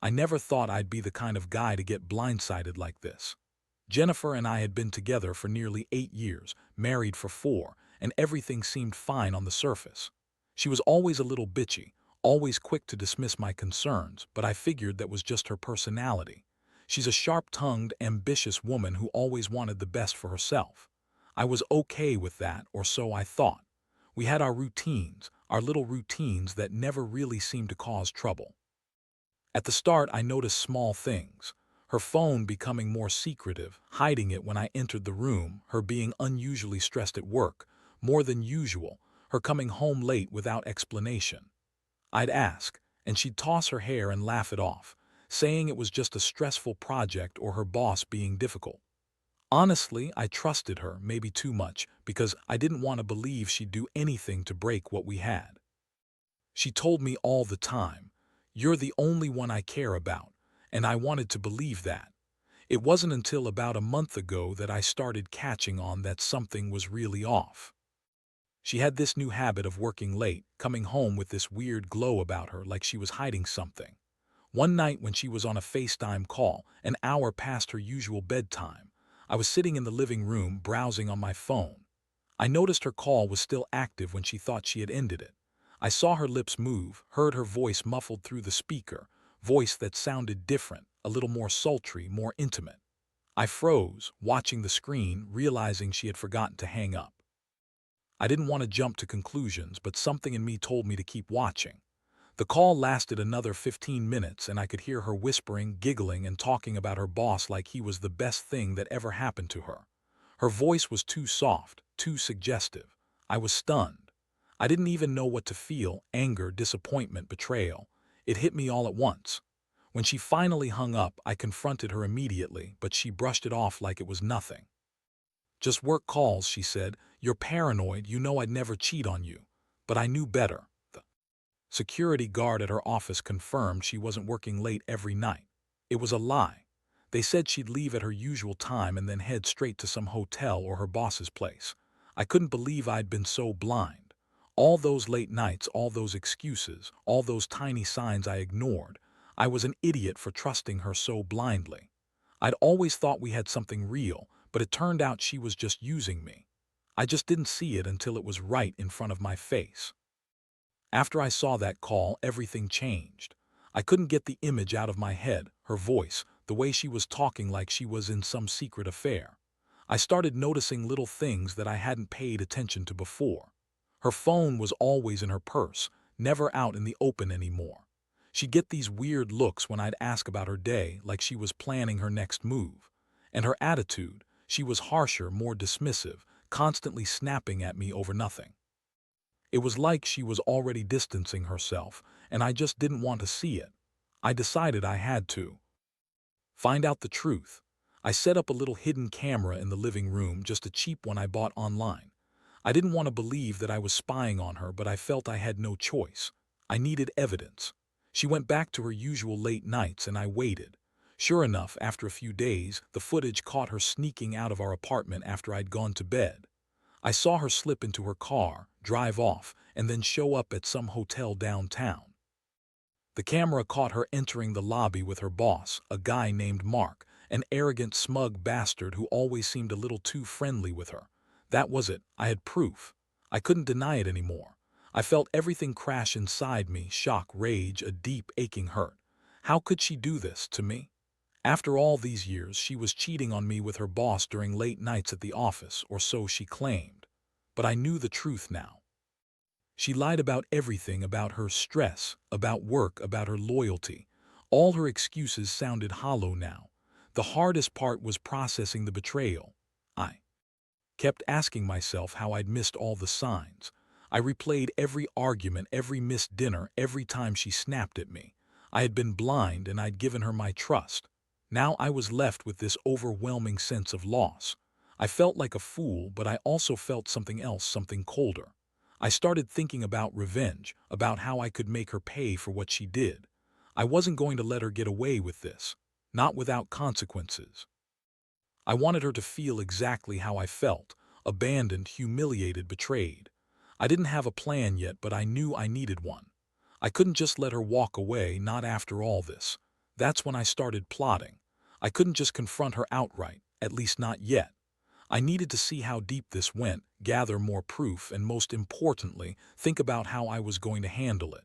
I never thought I'd be the kind of guy to get blindsided like this. Jennifer and I had been together for nearly 8 years, married for 4, and everything seemed fine on the surface. She was always a little bitchy, always quick to dismiss my concerns, but I figured that was just her personality. She's a sharp-tongued, ambitious woman who always wanted the best for herself. I was okay with that, or so I thought. We had our routines, our little routines that never really seemed to cause trouble. At the start, I noticed small things. Her phone becoming more secretive, hiding it when I entered the room, her being unusually stressed at work, more than usual, her coming home late without explanation. I'd ask, and she'd toss her hair and laugh it off, saying it was just a stressful project or her boss being difficult. Honestly, I trusted her, maybe too much, because I didn't want to believe she'd do anything to break what we had. She told me all the time, "You're the only one I care about," and I wanted to believe that. It wasn't until about a month ago that I started catching on that something was really off. She had this new habit of working late, coming home with this weird glow about her like she was hiding something. One night when she was on a FaceTime call, an hour past her usual bedtime, I was sitting in the living room browsing on my phone. I noticed her call was still active when she thought she had ended it. I saw her lips move, heard her voice muffled through the speaker, voice that sounded different, a little more sultry, more intimate. I froze, watching the screen, realizing she had forgotten to hang up. I didn't want to jump to conclusions, but something in me told me to keep watching. The call lasted another 15 minutes, and I could hear her whispering, giggling, and talking about her boss like he was the best thing that ever happened to her. Her voice was too soft, too suggestive. I was stunned. I didn't even know what to feel: anger, disappointment, betrayal. It hit me all at once. When she finally hung up, I confronted her immediately, but she brushed it off like it was nothing. "Just work calls," she said. "You're paranoid, you know I'd never cheat on you." But I knew better. The security guard at her office confirmed she wasn't working late every night. It was a lie. They said she'd leave at her usual time and then head straight to some hotel or her boss's place. I couldn't believe I'd been so blind. All those late nights, all those excuses, all those tiny signs I ignored. I was an idiot for trusting her so blindly. I'd always thought we had something real, but it turned out she was just using me. I just didn't see it until it was right in front of my face. After I saw that call, everything changed. I couldn't get the image out of my head, her voice, the way she was talking like she was in some secret affair. I started noticing little things that I hadn't paid attention to before. Her phone was always in her purse, never out in the open anymore. She'd get these weird looks when I'd ask about her day, like she was planning her next move. And her attitude, she was harsher, more dismissive, constantly snapping at me over nothing. It was like she was already distancing herself, and I just didn't want to see it. I decided I had to find out the truth. I set up a little hidden camera in the living room, just a cheap one I bought online. I didn't want to believe that I was spying on her, but I felt I had no choice. I needed evidence. She went back to her usual late nights, and I waited. Sure enough, after a few days, the footage caught her sneaking out of our apartment after I'd gone to bed. I saw her slip into her car, drive off, and then show up at some hotel downtown. The camera caught her entering the lobby with her boss, a guy named Mark, an arrogant, smug bastard who always seemed a little too friendly with her. That was it. I had proof. I couldn't deny it anymore. I felt everything crash inside me: shock, rage, a deep, aching hurt. How could she do this to me? After all these years, she was cheating on me with her boss during late nights at the office, or so she claimed. But I knew the truth now. She lied about everything: about her stress, about work, about her loyalty. All her excuses sounded hollow now. The hardest part was processing the betrayal. I kept asking myself how I'd missed all the signs. I replayed every argument, every missed dinner, every time she snapped at me. I had been blind, and I'd given her my trust. Now I was left with this overwhelming sense of loss. I felt like a fool, but I also felt something else, something colder. I started thinking about revenge, about how I could make her pay for what she did. I wasn't going to let her get away with this, not without consequences. I wanted her to feel exactly how I felt: abandoned, humiliated, betrayed. I didn't have a plan yet, but I knew I needed one. I couldn't just let her walk away, not after all this. That's when I started plotting. I couldn't just confront her outright, at least not yet. I needed to see how deep this went, gather more proof, and most importantly, think about how I was going to handle it.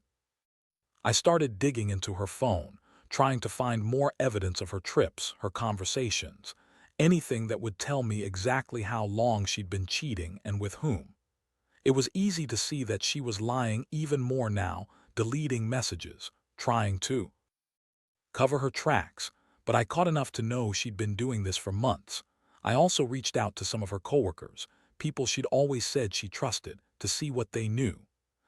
I started digging into her phone, trying to find more evidence of her trips, her conversations, anything that would tell me exactly how long she'd been cheating and with whom. It was easy to see that she was lying even more now, deleting messages, trying to cover her tracks, but I caught enough to know she'd been doing this for months. I also reached out to some of her coworkers, people she'd always said she trusted, to see what they knew.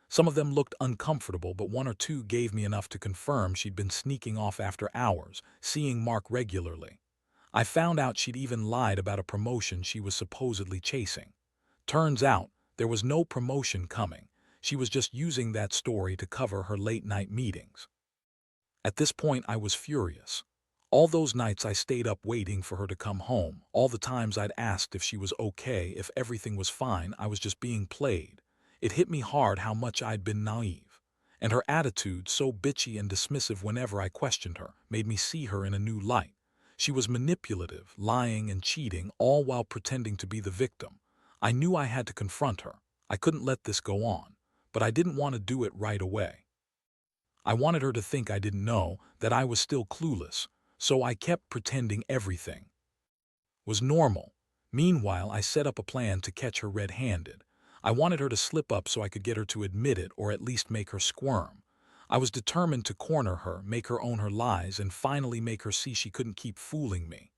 Some of them looked uncomfortable, but one or two gave me enough to confirm she'd been sneaking off after hours, seeing Mark regularly. I found out she'd even lied about a promotion she was supposedly chasing. Turns out, there was no promotion coming. She was just using that story to cover her late-night meetings. At this point, I was furious. All those nights I stayed up waiting for her to come home, all the times I'd asked if she was okay, if everything was fine, I was just being played. It hit me hard how much I'd been naive. And her attitude, so bitchy and dismissive whenever I questioned her, made me see her in a new light. She was manipulative, lying and cheating, all while pretending to be the victim. I knew I had to confront her. I couldn't let this go on. But I didn't want to do it right away. I wanted her to think I didn't know, that I was still clueless, so I kept pretending everything was normal. Meanwhile, I set up a plan to catch her red-handed. I wanted her to slip up so I could get her to admit it or at least make her squirm. I was determined to corner her, make her own her lies, and finally make her see she couldn't keep fooling me.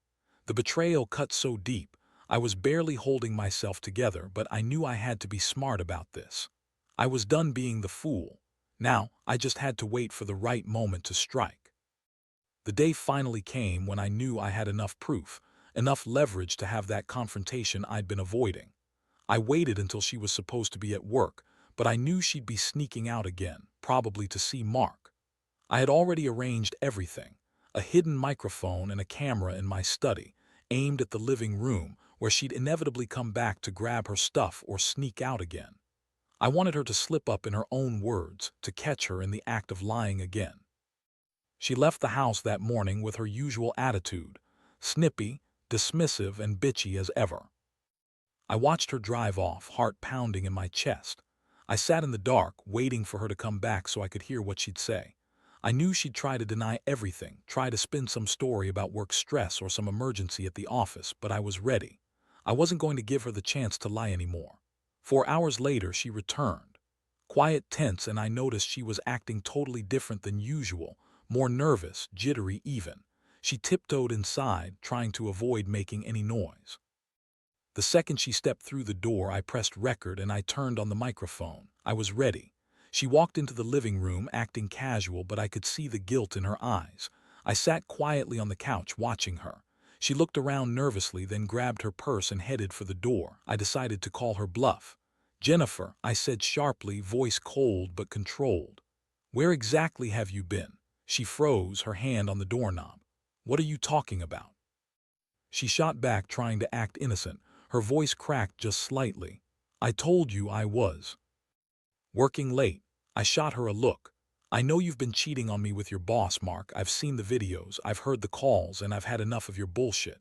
The betrayal cut so deep, I was barely holding myself together, but I knew I had to be smart about this. I was done being the fool. Now, I just had to wait for the right moment to strike. The day finally came when I knew I had enough proof, enough leverage to have that confrontation I'd been avoiding. I waited until she was supposed to be at work, but I knew she'd be sneaking out again, probably to see Mark. I had already arranged everything, a hidden microphone and a camera in my study, aimed at the living room, where she'd inevitably come back to grab her stuff or sneak out again. I wanted her to slip up in her own words, to catch her in the act of lying again. She left the house that morning with her usual attitude, snippy, dismissive, and bitchy as ever. I watched her drive off, heart pounding in my chest. I sat in the dark, waiting for her to come back so I could hear what she'd say. I knew she'd try to deny everything, try to spin some story about work stress or some emergency at the office, but I was ready. I wasn't going to give her the chance to lie anymore. 4 hours later, she returned. Quiet, tense, and I noticed she was acting totally different than usual, more nervous, jittery even. She tiptoed inside, trying to avoid making any noise. The second she stepped through the door, I pressed record and I turned on the microphone. I was ready. She walked into the living room, acting casual, but I could see the guilt in her eyes. I sat quietly on the couch, watching her. She looked around nervously, then grabbed her purse and headed for the door. I decided to call her bluff. "Jennifer," I said sharply, voice cold but controlled. "Where exactly have you been?" She froze, her hand on the doorknob. "What are you talking about?" She shot back, trying to act innocent. Her voice cracked just slightly. "I told you I was working late." I shot her a look. "I know you've been cheating on me with your boss, Mark. I've seen the videos, I've heard the calls, and I've had enough of your bullshit."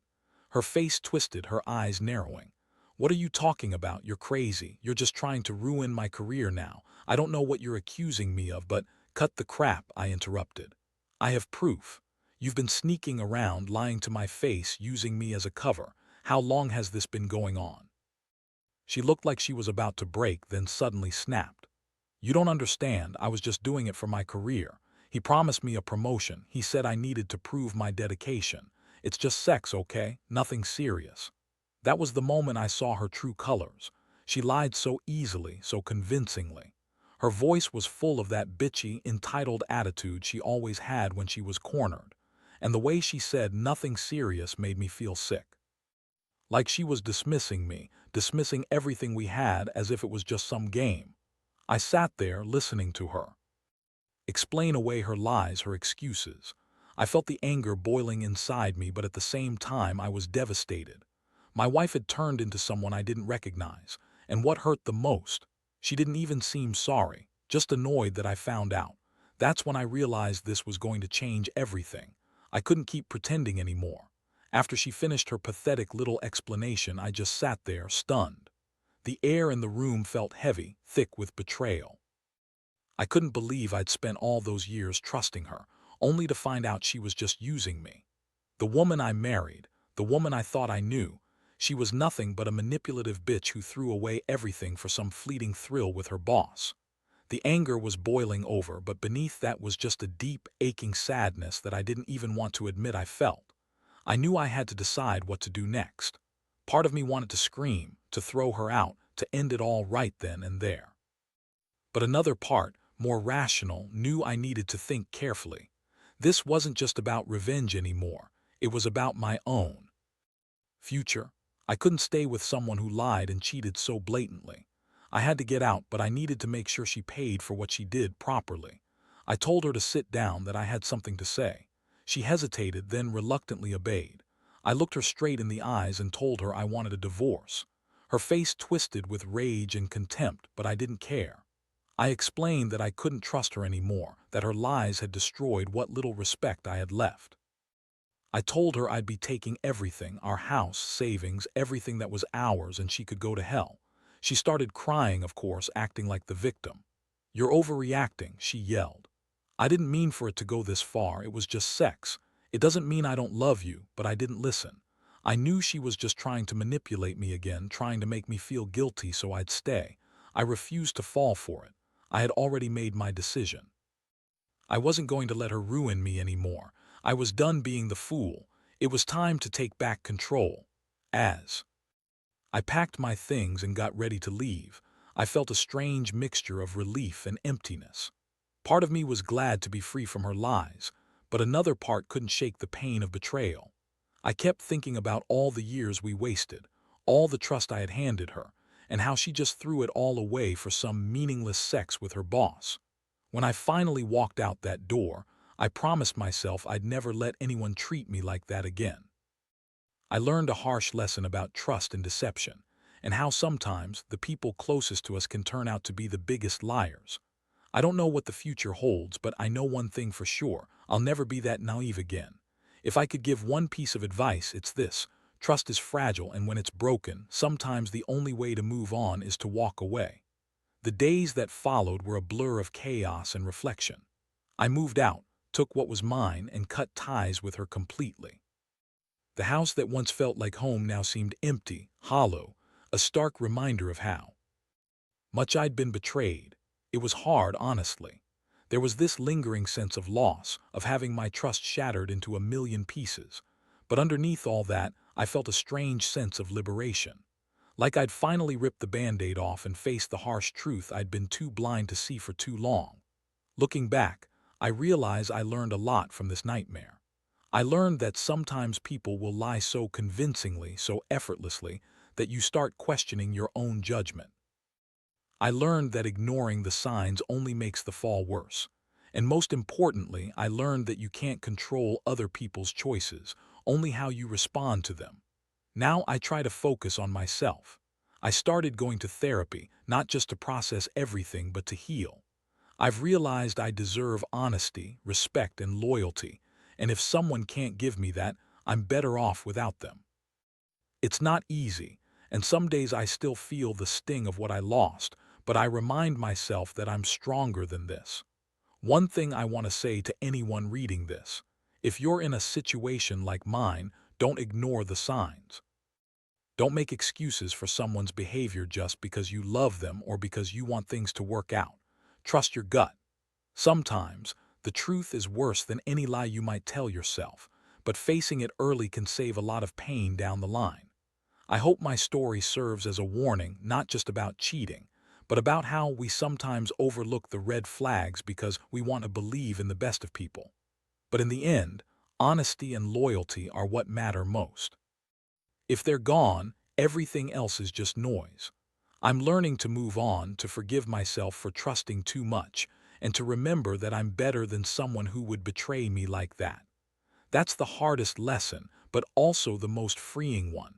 Her face twisted, her eyes narrowing. "What are you talking about? You're crazy. You're just trying to ruin my career now. I don't know what you're accusing me of, but—" "Cut the crap," I interrupted. "I have proof. You've been sneaking around, lying to my face, using me as a cover. How long has this been going on?" She looked like she was about to break, then suddenly snapped. "You don't understand. I was just doing it for my career. He promised me a promotion. He said I needed to prove my dedication. It's just sex, okay? Nothing serious." That was the moment I saw her true colors. She lied so easily, so convincingly. Her voice was full of that bitchy, entitled attitude she always had when she was cornered. And the way she said nothing serious made me feel sick. Like she was dismissing me, dismissing everything we had as if it was just some game. I sat there listening to her explain away her lies, her excuses. I felt the anger boiling inside me, but at the same time I was devastated. My wife had turned into someone I didn't recognize, and what hurt the most, she didn't even seem sorry, just annoyed that I found out. That's when I realized this was going to change everything. I couldn't keep pretending anymore. After she finished her pathetic little explanation, I just sat there, stunned. The air in the room felt heavy, thick with betrayal. I couldn't believe I'd spent all those years trusting her, only to find out she was just using me. The woman I married, the woman I thought I knew, she was nothing but a manipulative bitch who threw away everything for some fleeting thrill with her boss. The anger was boiling over, but beneath that was just a deep, aching sadness that I didn't even want to admit I felt. I knew I had to decide what to do next. Part of me wanted to scream, to throw her out, to end it all right then and there. But another part, more rational, knew I needed to think carefully. This wasn't just about revenge anymore. It was about my own future. I couldn't stay with someone who lied and cheated so blatantly. I had to get out, but I needed to make sure she paid for what she did properly. I told her to sit down, that I had something to say. She hesitated, then reluctantly obeyed. I looked her straight in the eyes and told her I wanted a divorce. Her face twisted with rage and contempt, but I didn't care. I explained that I couldn't trust her anymore, that her lies had destroyed what little respect I had left. I told her I'd be taking everything, our house, savings, everything that was ours, and she could go to hell. She started crying, of course, acting like the victim. "You're overreacting," she yelled. "I didn't mean for it to go this far, it was just sex. It doesn't mean I don't love you," but I didn't listen. I knew she was just trying to manipulate me again, trying to make me feel guilty so I'd stay. I refused to fall for it. I had already made my decision. I wasn't going to let her ruin me anymore. I was done being the fool. It was time to take back control. As I packed my things and got ready to leave, I felt a strange mixture of relief and emptiness. Part of me was glad to be free from her lies, but another part couldn't shake the pain of betrayal. I kept thinking about all the years we wasted, all the trust I had handed her, and how she just threw it all away for some meaningless sex with her boss. When I finally walked out that door, I promised myself I'd never let anyone treat me like that again. I learned a harsh lesson about trust and deception, and how sometimes the people closest to us can turn out to be the biggest liars. I don't know what the future holds, but I know one thing for sure: I'll never be that naive again. If I could give one piece of advice, it's this: trust is fragile, and when it's broken, sometimes the only way to move on is to walk away. The days that followed were a blur of chaos and reflection. I moved out, took what was mine, and cut ties with her completely. The house that once felt like home now seemed empty, hollow, a stark reminder of how much I'd been betrayed. It was hard, honestly. There was this lingering sense of loss, of having my trust shattered into a million pieces. But underneath all that, I felt a strange sense of liberation. Like I'd finally ripped the Band-Aid off and faced the harsh truth I'd been too blind to see for too long. Looking back, I realize I learned a lot from this nightmare. I learned that sometimes people will lie so convincingly, so effortlessly, that you start questioning your own judgment. I learned that ignoring the signs only makes the fall worse. And most importantly, I learned that you can't control other people's choices, only how you respond to them. Now I try to focus on myself. I started going to therapy, not just to process everything, but to heal. I've realized I deserve honesty, respect, and loyalty, and if someone can't give me that, I'm better off without them. It's not easy, and some days I still feel the sting of what I lost, but I remind myself that I'm stronger than this. One thing I want to say to anyone reading this: if you're in a situation like mine, don't ignore the signs. Don't make excuses for someone's behavior just because you love them or because you want things to work out. Trust your gut. Sometimes, the truth is worse than any lie you might tell yourself, but facing it early can save a lot of pain down the line. I hope my story serves as a warning, not just about cheating, but about how we sometimes overlook the red flags because we want to believe in the best of people. But in the end, honesty and loyalty are what matter most. If they're gone, everything else is just noise. I'm learning to move on, to forgive myself for trusting too much, and to remember that I'm better than someone who would betray me like that. That's the hardest lesson, but also the most freeing one.